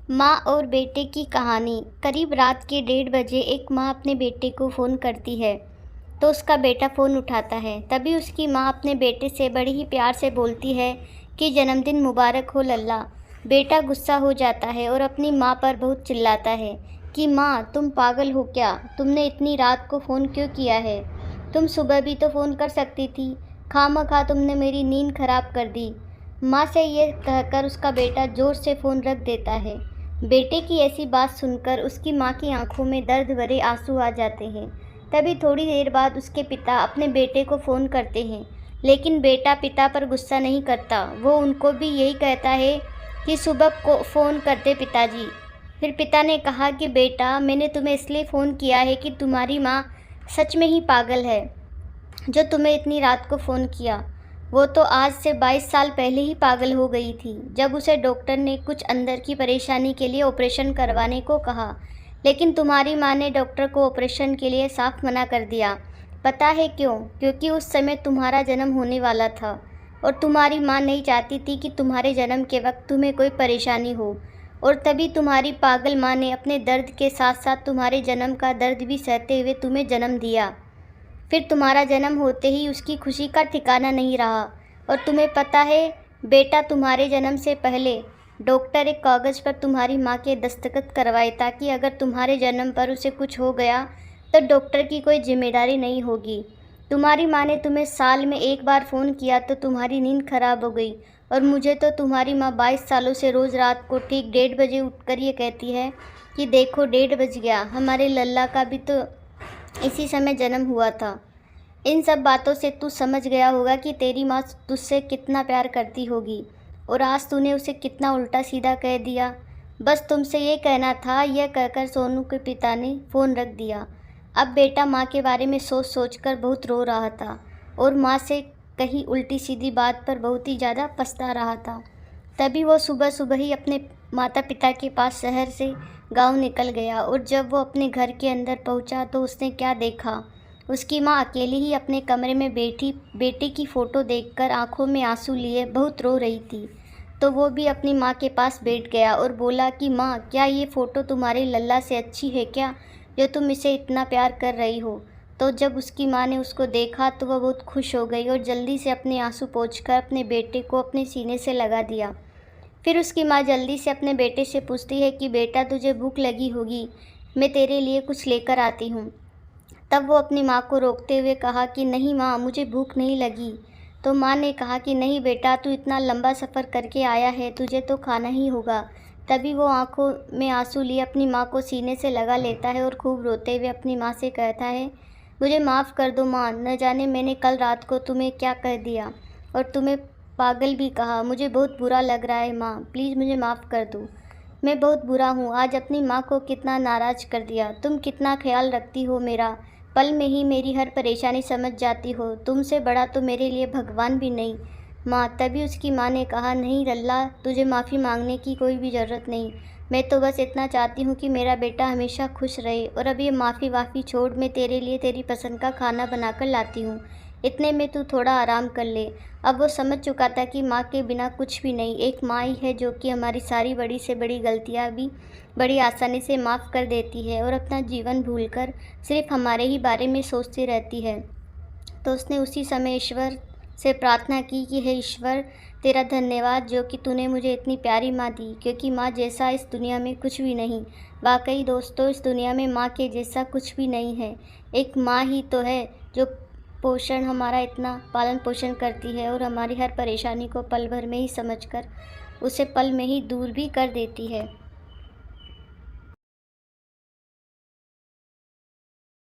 माँ और बेटे की कहानी। करीब रात के 1:30 बजे एक माँ अपने बेटे को फ़ोन करती है तो उसका बेटा फ़ोन उठाता है। तभी उसकी माँ अपने बेटे से बड़ी ही प्यार से बोलती है कि जन्मदिन मुबारक हो लल्ला। बेटा गुस्सा हो जाता है और अपनी माँ पर बहुत चिल्लाता है कि माँ तुम पागल हो क्या, तुमने इतनी रात को फ़ोन क्यों किया है, तुम सुबह भी तो फ़ोन कर सकती थी, खामखा तुमने मेरी नींद खराब कर दी। माँ से ये कहकर उसका बेटा ज़ोर से फ़ोन रख देता है। बेटे की ऐसी बात सुनकर उसकी माँ की आंखों में दर्द भरे आंसू आ जाते हैं। तभी थोड़ी देर बाद उसके पिता अपने बेटे को फ़ोन करते हैं, लेकिन बेटा पिता पर गुस्सा नहीं करता। वो उनको भी यही कहता है कि सुबह को फ़ोन करते पिताजी। फिर पिता ने कहा कि बेटा मैंने तुम्हें इसलिए फ़ोन किया है कि तुम्हारी माँ सच में ही पागल है जो तुम्हें इतनी रात को फ़ोन किया। वो तो आज से 22 साल पहले ही पागल हो गई थी, जब उसे डॉक्टर ने कुछ अंदर की परेशानी के लिए ऑपरेशन करवाने को कहा। लेकिन तुम्हारी माँ ने डॉक्टर को ऑपरेशन के लिए साफ मना कर दिया। पता है क्यों? क्योंकि उस समय तुम्हारा जन्म होने वाला था और तुम्हारी माँ नहीं चाहती थी कि तुम्हारे जन्म के वक्त तुम्हें कोई परेशानी हो। और तभी तुम्हारी पागल माँ ने अपने दर्द के साथ साथ तुम्हारे जन्म का दर्द भी सहते हुए तुम्हें जन्म दिया। फिर तुम्हारा जन्म होते ही उसकी खुशी का ठिकाना नहीं रहा। और तुम्हें पता है बेटा, तुम्हारे जन्म से पहले डॉक्टर एक कागज़ पर तुम्हारी माँ के दस्तखत करवाए ताकि अगर तुम्हारे जन्म पर उसे कुछ हो गया तो डॉक्टर की कोई जिम्मेदारी नहीं होगी। तुम्हारी माँ ने तुम्हें साल में एक बार फ़ोन किया तो तुम्हारी नींद खराब हो गई। और मुझे तो तुम्हारी माँ 22 सालों से रोज़ रात को ठीक 1:30 बजे उठकर ये कहती है कि देखो 1:30 बज गया, हमारे लल्ला का भी तो इसी समय जन्म हुआ था। इन सब बातों से तू समझ गया होगा कि तेरी माँ तुझसे कितना प्यार करती होगी और आज तूने उसे कितना उल्टा सीधा कह दिया। बस तुमसे ये कहना था। यह कहकर सोनू के पिता ने फ़ोन रख दिया। अब बेटा माँ के बारे में सोच सोच कर बहुत रो रहा था और माँ से कही उल्टी सीधी बात पर बहुत ही ज़्यादा पछता रहा था। तभी वो सुबह सुबह ही अपने माता पिता के पास शहर से गांव निकल गया और जब वो अपने घर के अंदर पहुंचा तो उसने क्या देखा। उसकी माँ अकेली ही अपने कमरे में बैठी बेटे की फ़ोटो देखकर आंखों में आंसू लिए बहुत रो रही थी। तो वो भी अपनी माँ के पास बैठ गया और बोला कि माँ, क्या ये फ़ोटो तुम्हारे लल्ला से अच्छी है क्या, जो तुम इसे इतना प्यार कर रही हो। तो जब उसकी माँ ने उसको देखा तो वह बहुत खुश हो गई और जल्दी से अपने आंसू पोंछकर अपने बेटे को अपने सीने से लगा दिया। फिर उसकी माँ जल्दी से अपने बेटे से पूछती है कि बेटा, तुझे भूख लगी होगी, मैं तेरे लिए कुछ लेकर आती हूँ। तब वो अपनी माँ को रोकते हुए कहा कि नहीं माँ, मुझे भूख नहीं लगी। तो माँ ने कहा कि नहीं बेटा, तू इतना लंबा सफ़र करके आया है, तुझे तो खाना ही होगा। तभी वो आंखों में आंसू लिए अपनी माँ को सीने से लगा लेता है और खूब रोते हुए अपनी माँ से कहता है, मुझे माफ़ कर दो माँ, न जाने मैंने कल रात को तुम्हें क्या कह दिया और तुम्हें पागल भी कहा। मुझे बहुत बुरा लग रहा है माँ, प्लीज़ मुझे माफ़ कर दो। मैं बहुत बुरा हूँ, आज अपनी माँ को कितना नाराज़ कर दिया। तुम कितना ख्याल रखती हो मेरा, पल में ही मेरी हर परेशानी समझ जाती हो। तुमसे बड़ा तो मेरे लिए भगवान भी नहीं माँ। तभी उसकी माँ ने कहा, नहीं लल्ला, तुझे माफ़ी मांगने की कोई भी ज़रूरत नहीं। मैं तो बस इतना चाहती हूँ कि मेरा बेटा हमेशा खुश रहे। और अब ये माफ़ी वाफ़ी छोड़, मैं तेरे लिए तेरी पसंद का खाना बनाकर लाती हूँ, इतने में तू थोड़ा आराम कर ले। अब वो समझ चुका था कि माँ के बिना कुछ भी नहीं। एक माँ ही है जो कि हमारी सारी बड़ी से बड़ी गलतियाँ भी बड़ी आसानी से माफ़ कर देती है और अपना जीवन भूलकर सिर्फ हमारे ही बारे में सोचती रहती है। तो उसने उसी समय ईश्वर से प्रार्थना की कि हे ईश्वर, तेरा धन्यवाद जो कि तूने मुझे इतनी प्यारी माँ दी, क्योंकि माँ जैसा इस दुनिया में कुछ भी नहीं। वाकई दोस्तों, इस दुनिया में माँ के जैसा कुछ भी नहीं है। एक माँ ही तो है जो पोषण हमारा इतना पालन पोषण करती है और हमारी हर परेशानी को पल भर में ही समझकर उसे पल में ही दूर भी कर देती है।